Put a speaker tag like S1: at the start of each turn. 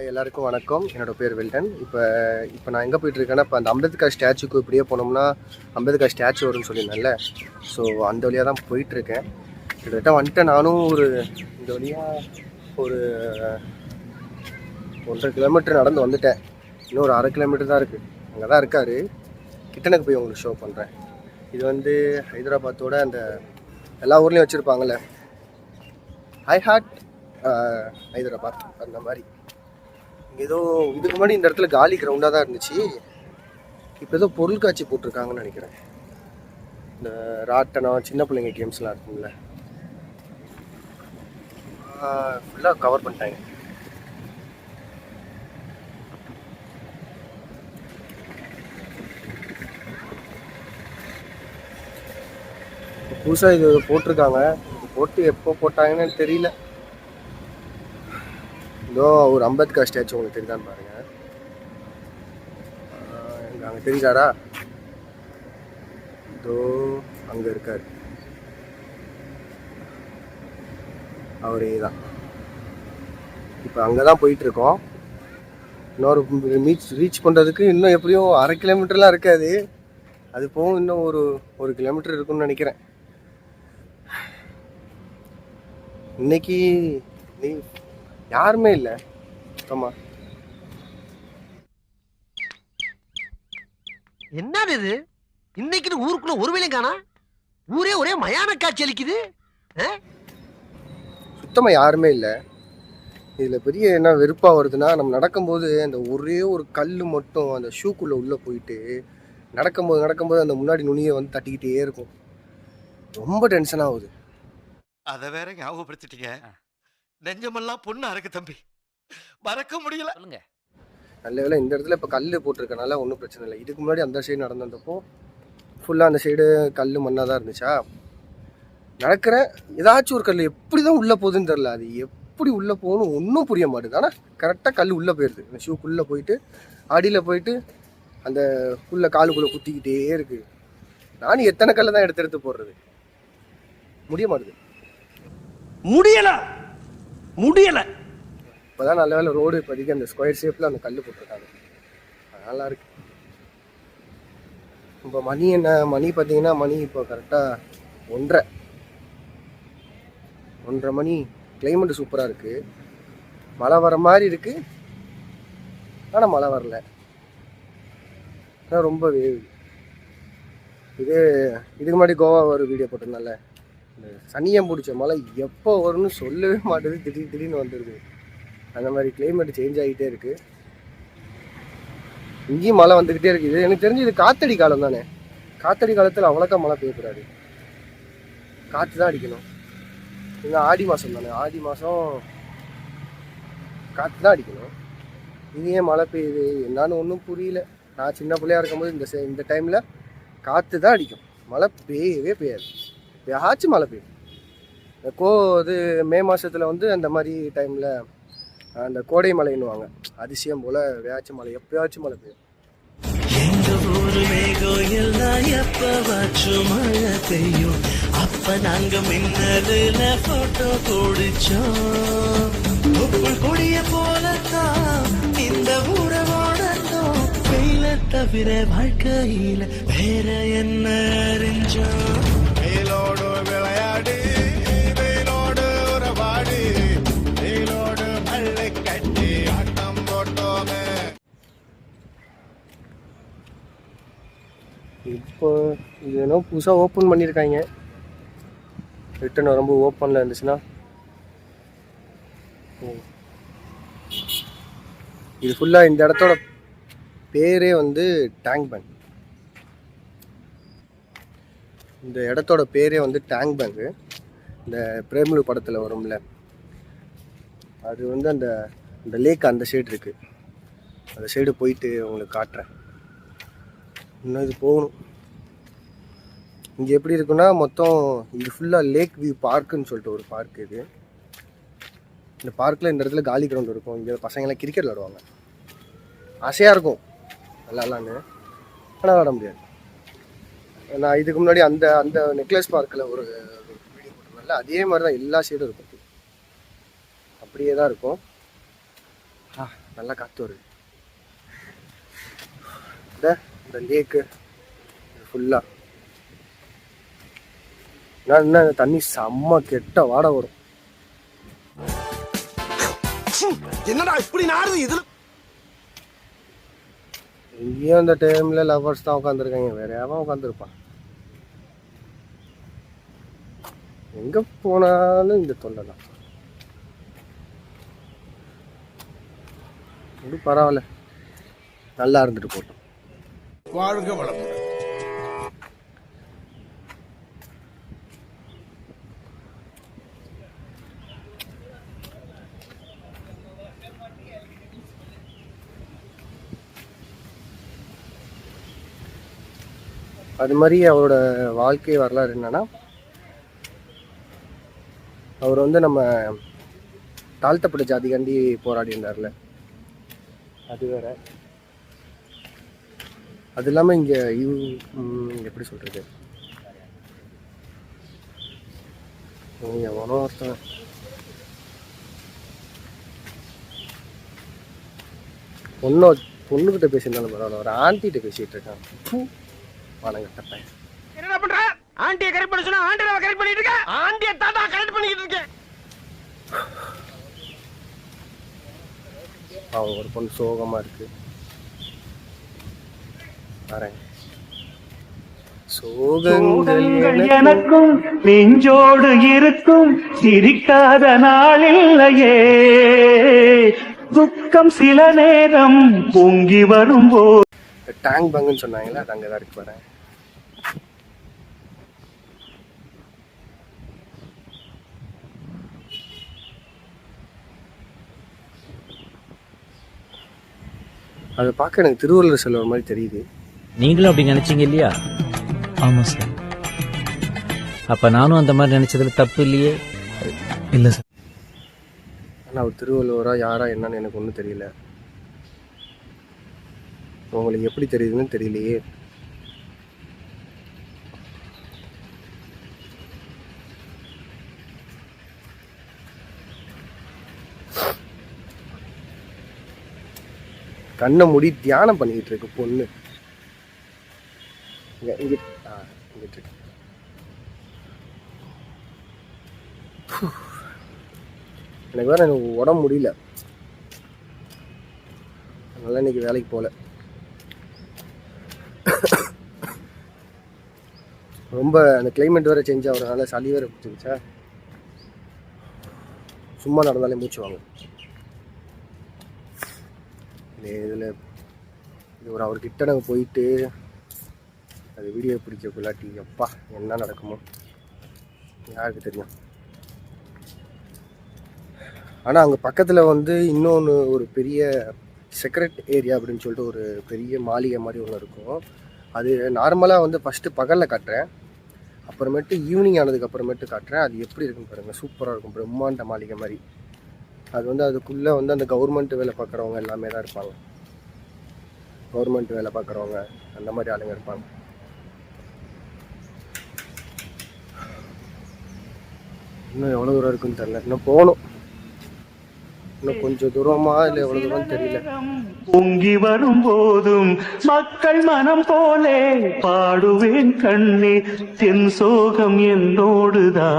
S1: எல்லாருக்கும் வணக்கம். என்னோட பேர் வெல்டன். இப்போ நான் எங்கே போயிட்டுருக்கேன்னா, இப்போ அந்த அம்பேத்கர் ஸ்டாச்சுக்கு இப்படியே போனோம்னா அம்பேத்கர் ஸ்டாச்சு வரும்னு சொல்லியிருந்தேன்ல. ஸோ அந்த வழியாக தான் போயிட்டுருக்கேன். கிட்டத்தட்ட வந்துட்டேன். நானும் இந்த வழியாக ஒரு 1.5 கிலோமீட்டர் நடந்து வந்துட்டேன். இன்னும் ஒரு 1/2 கிலோமீட்டர் தான் இருக்குது. அங்கே தான் இருக்கார். கிட்டனுக்கு போய் உங்களுக்கு ஷோ பண்ணுறேன். இது ஹைதராபாத்தோட அந்த எல்லா ஊர்லேயும் வச்சுருப்பாங்கள்ல, ஐ ஹார்ட் ஹைதராபாத் அந்த மாதிரி. ஏதோ இதுக்கு முன்னாடி இந்த இடத்துல காலி கிரவுண்டாக தான் இருந்துச்சு. இப்போ ஏதோ பொருட்காட்சி போட்டிருக்காங்கன்னு நினைக்கிறேன். இந்த ராட்டனம், சின்ன பிள்ளைங்க கேம்ஸ்லாம் இருக்குங்கள, ஃபுல்லாக கவர் பண்ணிட்டாங்க. புதுசாக இது போட்டிருக்காங்க. இது போட்டு எப்போ போட்டாங்கன்னு தெரியல. இதோ ஒரு அம்பேத்கர் ஸ்டாச்சு உங்களுக்கு தெரியுதான்னு பாருங்க. அங்கே தெரியுதாரா? இதோ அங்கே இருக்கார். அவரே தான். இப்போ அங்கே தான் போயிட்டுருக்கோம். இன்னொரு ரீச் பண்ணுறதுக்கு இன்னும் எப்படியும் 1/2 கிலோமீட்டர்லாம் இருக்காது. அது போகும் இன்னும் ஒரு கிலோமீட்டர் இருக்குன்னு நினைக்கிறேன். இன்னைக்கு யாருமே இல்லை. ஆமா,
S2: என்னது இது? இன்னைக்கு ஊருக்குள்ள ஒரு வேலையும் காணா. ஊரே ஒரே மயான காட்சி அளிக்குது.
S1: சுத்தமா யாருமே இல்லை. இதுல பெரிய என்ன வெறுப்பா வருதுன்னா, நம்ம நடக்கும்போது அந்த ஒரே ஒரு கல் மட்டும் அந்த ஷூக்குள்ள உள்ள போயிட்டு நடக்கும்போது அந்த முன்னாடி நுனியை தட்டிக்கிட்டே இருக்கும். ரொம்ப டென்ஷன் ஆகுது.
S3: அதை வேற ஞாபகப்படுத்திட்டீங்க. நெஞ்சமெல்லாம் பொண்ணா இருக்கு தம்பி, மறக்க முடியல.
S1: நல்ல வேளை இந்த இடத்துல இப்போ கல் போட்டிருக்கனால ஒன்றும் பிரச்சனை இல்லை. இதுக்கு முன்னாடி அந்த சைடு நடந்து வந்தப்போ ஃபுல்லாக அந்த சைடு கல் மண்ணாக தான் இருந்துச்சா. நடக்கிறேன், ஏதாச்சும் ஒரு கல் எப்படி தான் உள்ளே போகுதுன்னு தெரில. அது எப்படி உள்ளே போகணும் ஒன்றும் புரிய மாட்டேது. ஆனால் கரெக்டாக கல் உள்ளே போயிடுது. அந்த ஷூக்குள்ளே போயிட்டு அடியில் போயிட்டு அந்த உள்ள காலுக்குள்ளே குத்திக்கிட்டே இருக்குது. நானும் எத்தனை கல்லை தான் எடுத்து போடுறது, முடிய மாட்டேது.
S2: முடியல.
S1: இப்போதான் நல்ல வேலை ரோடு இப்போதைக்கு அந்த ஸ்கொயர் ஷேப்பில் அந்த கல் போட்டிருக்காங்க. நல்லா இருக்கு. இப்போ மணி பார்த்தீங்கன்னா மணி இப்போ கரெக்டாக 1:30 மணி. கிளைமேட்டு சூப்பராக இருக்குது. மழை வர மாதிரி இருக்குது, ஆனால் மழை வரல. ஆனால் ரொம்ப வேவு. இதுக்கு முன்னாடி கோவா ஒரு வீடியோ போட்டிருந்தால, இந்த சனியம் பிடிச்ச மழை எப்போ வரும்னு சொல்லவே மாட்டேது. திடீர்னு வந்துடுது. அந்த மாதிரி கிளைமேட் சேஞ்ச் ஆகிட்டே இருக்குது. இங்கேயும் மழை வந்துக்கிட்டே இருக்குது. இது எனக்கு தெரிஞ்சு இது காத்தடி காலம் தானே. காத்தடி காலத்தில் அவ்வளோக்கா மழை பெய்யக்கூடாது. காற்று தான் அடிக்கணும். இது ஆடி மாதம் தானே. ஆடி மாதம் காற்று தான் அடிக்கணும். இது ஏன் மழை பெய்யுது என்னான்னு ஒன்றும் புரியல. நான் சின்ன பிள்ளையா இருக்கும்போது இந்த டைமில் காற்று தான் அடிக்கும், மழை பெய்யவே பெய்யாது. எப்பயாச்சும் மழை பெய்யும். இது மே மாதத்தில் அந்த மாதிரி டைமில் அந்த கோடை மழைன்னுவாங்க. அதிசயம் போல் எப்பயாச்சும் மழை பெய்யும்.
S4: எங்க ஊரு மேகம் எப்பவாச்சும் மழை பெய்யும். அப்ப நாங்க மின்னலுல போட்டோ பிடிச்சோம். கொடிய போலத்தான் இந்த ஊரை வாழத்தோம். வெயில தவிர வாழ்க்கையில வேற என்ன அறிஞ்சோம். வெயிலோடு விளையாடி, வெயிலோடு உறவாடி, வெயிலோடு மழை கட்டி ஆட்டம் போட்டோமே.
S1: இப்போ இது என்ன புதுசாக ஓப்பன் பண்ணியிருக்காங்க. ரிட்டன் ரொம்ப ஓப்பனில் இருந்துச்சுன்னா இது ஃபுல்லாக இந்த இடத்தோட பேரே டேங்க் பேங்க். இந்த இடத்தோட பேரே டேங்க் பேங்கு. இந்த பிரேமலு படத்தில் வரும்ல, அது அந்த லேக் அந்த சைடு இருக்குது. அந்த சைடு போயிட்டு உங்களுக்கு காட்டுறேன். இன்னும் இது போகணும். இங்கே எப்படி இருக்குன்னா, மொத்தம் இது ஃபுல்லாக லேக் வியூ பார்க்குன்னு சொல்லிட்டு ஒரு பார்க். இந்த பார்க்கில் இந்த இடத்துல காலி கிரவுண்ட் இருக்கும். இங்கே பசங்களாம் கிரிக்கெட் விளாடுவாங்க. ஆசையாக இருக்கும் விளாட்லான்னு, ஆனால் விளாட முடியாது. நான் இதுக்கு முன்னாடி அந்த நெக்லஸ் பார்க்கில் ஒரு வீடியோ போட்டிருந்தேன்ல, அதே மாதிரி தான் எல்லா சைடும் இருக்கும். அப்படியே தான் இருக்கும். நல்லா காற்று வருது. இந்த லேக்கு ஃபுல்லாக என்ன தண்ணி செம்ம கெட்ட வாடை வரும்.
S2: என்னடா இப்படி நாடுது இதுல?
S1: இங்கேயும் இந்த டைம்ல லவர்ஸ் தான் உட்காந்துருக்காங்க, வேற யாரும் உட்காந்துருப்பான். எங்க போனாலும் இந்த தொல்லை தான். இது பரவாயில்ல, நல்லா இருந்துட்டு போட்டோம்.
S5: வாழ்க வளமுடன்.
S1: அது மாதிரி அவரோட வாழ்க்கை வரலாறு என்னன்னா, அவர் வந்து நம்ம தாழ்த்தப்பட்ட ஜாதிகாண்டி போராடி இருந்தார்ல, அது வேற. அது இல்லாமல் இங்கே எப்படி சொல்கிறது, எவனோ ஒருத்தன் பொண்ணுகிட்ட பேசியிருந்தாலும் பரவாயில்ல, ஒரு ஆண்டிகிட்ட பேசிகிட்டு இருக்கான். வானங்கட்டப்பேன்.
S2: என்னடா பண்ற? ஆண்டியை கரெக்ட் பண்ண சொன்னா ஆண்டியை கரெக்ட் பண்ணிட்டு இருக்க. ஆண்டியை தாத்தா கரெக்ட் பண்ணிட்டு இருக்கேன்.
S1: அவங்க ஒரு பொண்ணு சோகமா இருக்கு. வரேன். சோகங்கள்
S6: எனக்கும் நெஞ்சோடு இருக்கும், சிரிக்காத நாளில்லையே. துக்கம் சில நேரம் பொங்கி வரும்போது
S1: டேங்க் பங்குன்னு சொன்னாங்களே, அது அங்கே தான் இருக்கு. வரேன். அதை பார்க்க எனக்கு திருவள்ளுவர் செல்வர் மாதிரி தெரியுது.
S7: நீங்களும் அப்படி நினைச்சீங்க இல்லையா? ஆமா சார். அப்ப நானும் அந்த மாதிரி நினைச்சதுல தப்பு இல்லையே? இல்ல சார்.
S1: ஆனால் அவர் திருவள்ளுவரா யாரா என்னன்னு எனக்கு ஒன்றும் தெரியல. உங்களுக்கு எப்படி தெரியுதுன்னு தெரியலையே. கண்ணை மூடி தியானம் பண்ணிக்கிட்டு இருக்கு பொண்ணு. இங்கிட்டு எனக்கு வேற எனக்கு உடம்பு முடியல, அதனால இன்னைக்கு வேலைக்கு போகல. ரொம்ப அந்த கிளைமேட் வேறு சேஞ்ச் ஆகுறதுனால சளி வேறு பிடிச்சிருச்சா, சும்மா நடந்தாலே மூச்சு வாங்க. இதில் இது ஒரு அவர்கிட்ட நாங்கள் போயிட்டு அது வீடியோ பிடிக்கக்குள்ளாட்டி அப்பா என்ன நடக்குமோ யாருக்கு தெரியும். ஆனால் அங்கே பக்கத்தில் வந்து இன்னொன்று ஒரு பெரிய செக்ரெட் ஏரியா அப்படின்னு சொல்லிட்டு ஒரு பெரிய மாளிகை மாதிரி ஒன்று இருக்கும். அது நார்மலாக வந்து ஃபஸ்ட்டு பகலில் காட்டுறேன், அப்புறமேட்டு ஈவினிங் ஆனதுக்கு அப்புறமேட்டு காட்டுறேன். அது எப்படி இருக்குன்னு பாருங்கள், சூப்பராக இருக்கும், பிரம்மாண்ட மாளிகை மாதிரி. அது வந்து அதுக்குள்ளே வந்து அந்த கவர்மெண்ட் வேலை பார்க்குறவங்க எல்லாமே தான் இருப்பாங்க. கவர்மெண்ட் வேலை பார்க்குறவங்க அந்த மாதிரி ஆளுங்க இருப்பாங்க. இன்னும் எவ்வளோ தூரம் இருக்குன்னு தெரியல, இன்னும் போகணும். இன்னும் கொஞ்சம் தூரமா இல்லை எவ்வளோ தூரம் தெரியல.
S6: பொங்கி வரும்போதும் மக்கள் மனம் போலே பாடுவேன் கண்ணே, தென் சோகம் என்னோடுதான்.